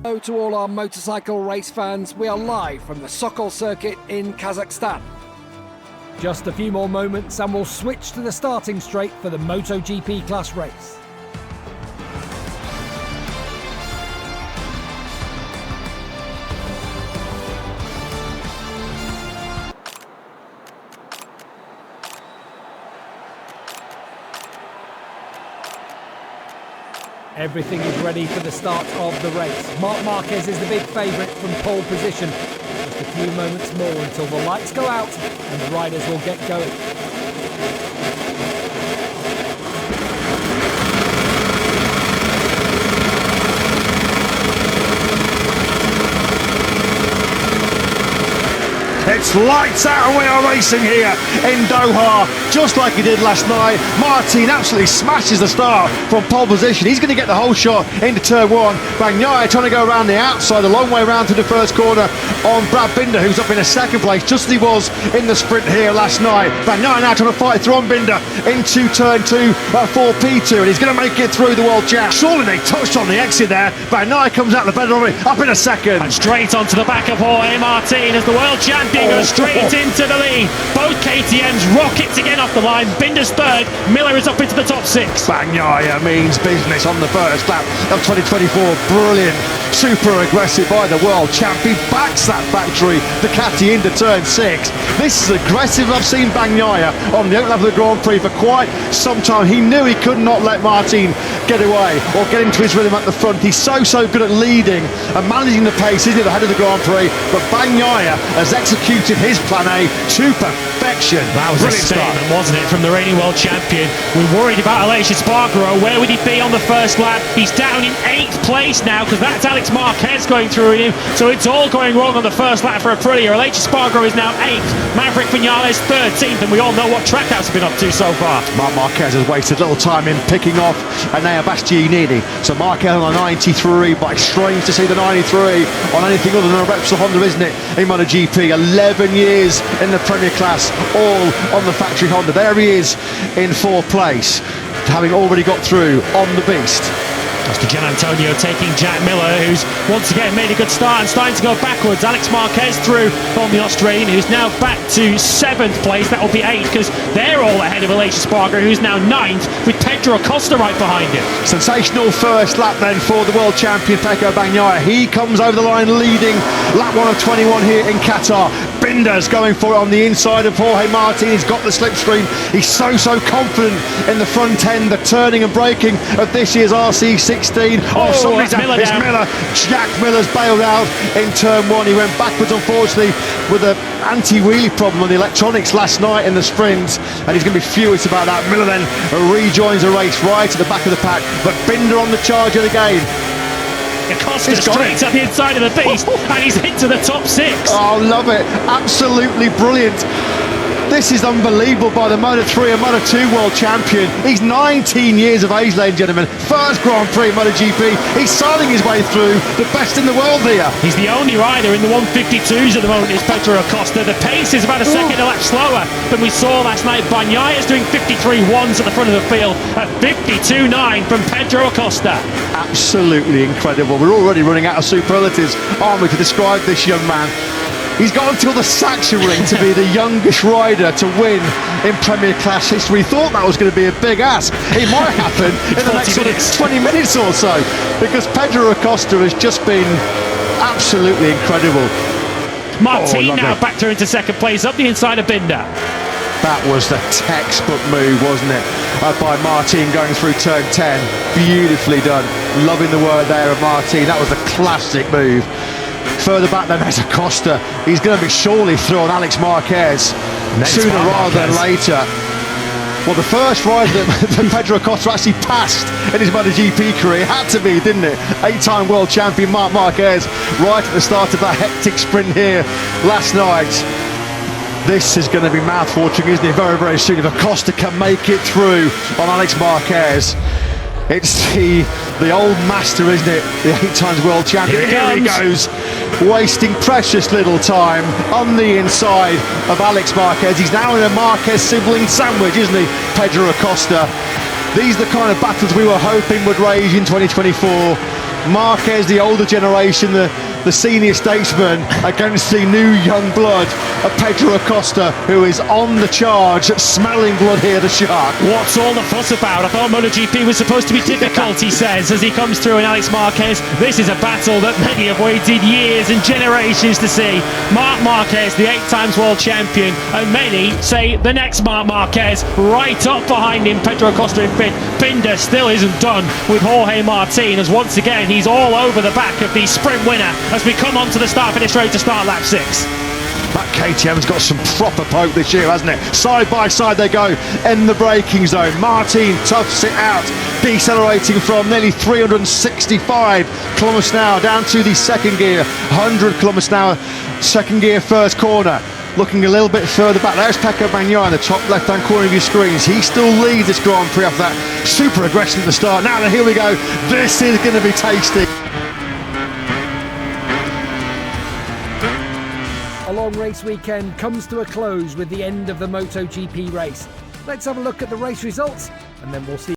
Hello to all our motorcycle race fans. We are live from the SOKOL circuit in Kazakhstan. Just a few more moments and we'll switch to the starting straight for the MotoGP class race. Everything is ready for the start of the race. Marc Marquez is the big favourite from pole position. Just a few moments more until the lights go out and the riders will get going. It's lights out and we are racing here in Doha, just like he did last night. Martin absolutely smashes the start from pole position. He's going to get the whole shot into turn one. Pakai trying to go around the outside, a long way around to the first corner on Brad Binder, who's up in a second place, just as he was in the sprint here last night. Pakai now trying to fight through on Binder into turn two for P2, and he's going to make it through the World Champ. Surely they touched on the exit there. Pakai comes out the pedal up in a second. And straight onto the back of Jorge Martin as the World Champion goes straight into the lead. Both KTM's rockets again off the line. Binder's third, Miller is up into the top six. Pakai means business on the first lap of 2024. Brilliant, super aggressive by the World Champ. He backs that factory Ducati into turn six. This is aggressive. I've seen Pakai on the opening lap of the Grand Prix for quite some time. He knew he could not let Martin get away or get into his rhythm at the front. He's so good at leading and managing the pace, isn't he, at the head of the Grand Prix? But Pakai has executed his plan A to perfection. That was brilliant a statement, wasn't it, from the reigning world champion? We're worried about Aleix Espargaro. Where would he be on the first lap? He's down in 8th place now because that's Alex Marquez going through him. So it's all going wrong on the first lap for Aprilia. Aleix Espargaro is now 8th. Maverick Vinales 13th, and we all know what Trackhouse has been up to so far. Marc Marquez has wasted little time in picking off Enea Bastianini. So Marquez on a 93, but it's strange to see the 93 on anything other than a Repsol Honda, isn't it, in MotoGP? 11 years in the Premier class, all on the factory Honda. There he is in 4th place, having already got through on the beast. That's Gian Antonio taking Jack Miller, who's once again made a good start and starting to go backwards. Alex Marquez through from the Australian, who's now back to 7th place. That will be 8th because they're all ahead of Aleix Espargaro, who's now 9th, with Pedro Acosta right behind him. Sensational first lap then for the world champion Pecco Bagnaia. He comes over the line leading lap 1 of 21 here in Qatar. Binder's going for it on the inside of Jorge Martin. He's got the slipstream. He's so confident in the front end, the turning and braking of this year's RC16. Somebody's Miller it's Miller. Jack Miller's bailed out in turn 1. He went backwards, unfortunately, with an anti-wheelie problem on the electronics last night in the sprint, and he's going to be furious about that. Miller then rejoins the race right at the back of the pack, but Binder on the charge of the game. Acosta straight up the inside of the beast, and he's into the top 6. Oh, love it. Absolutely brilliant. This is unbelievable by the Moto3 and Moto2 world champion. He's 19 years of age, ladies and gentlemen. First Grand Prix MotoGP. He's sailing his way through the best in the world here. He's the only rider in the 152s at the moment, is Pedro Acosta. The pace is about a second a lap slower than we saw last night. Bagnaia is doing 53.1s at the front of the field at 52.9 from Pedro Acosta. Absolutely incredible. We're already running out of superlatives, aren't we, to describe this young man. He's got until the Sachsenring to be the youngest rider to win in Premier Class history. Thought that was going to be a big ask. It might happen in the next 20 minutes or so, because Pedro Acosta has just been absolutely incredible. Martin now back through into 2nd place, up the inside of Binder. That was the textbook move, wasn't it, by Martin going through turn 10. Beautifully done. Loving the work there of Martin. That was the classic move. Further back then, there's Acosta. He's going to be surely through on Alex Marquez sooner rather than later. Well, the first rider that Pedro Acosta actually passed in his MotoGP career had to be, didn't it? 8-time world champion Marc Marquez, right at the start of that hectic sprint here last night. This is going to be mouth-watering, isn't it? Very soon. If Acosta can make it through on Alex Marquez, it's the old master, isn't it? The 8 times world champion. Here he goes, wasting precious little time on the inside of Alex Marquez. He's now in a Marquez sibling sandwich, isn't he, Pedro Acosta? These are the kind of battles we were hoping would rage in 2024. Marquez, the older generation, the senior statesman, against the new young blood of Pedro Acosta, who is on the charge, smelling blood here, the shark. What's all the fuss about? I thought MotoGP was supposed to be difficult, he says, as he comes through in Alex Marquez. This is a battle that many have waited years and generations to see. Marc Marquez, the 8 times world champion, and many say the next Marc Marquez, right up behind him, Pedro Acosta in 5th. Binder still isn't done with Jorge Martin, as once again he's all over the back of the sprint winner as we come on to the start-finish straight to start lap 6. That KTM's got some proper poke this year, hasn't it? Side by side they go in the braking zone. Martin toughs it out, decelerating from nearly 365 kilometres an hour down to the second gear, 100 kilometres an hour, second gear, first corner. Looking a little bit further back, there's Pakai in the top left-hand corner of your screens. He still leads this Grand Prix after that super aggression at the start. Now here we go, this is going to be tasty. A long race weekend comes to a close with the end of the MotoGP race. Let's have a look at the race results and then we'll see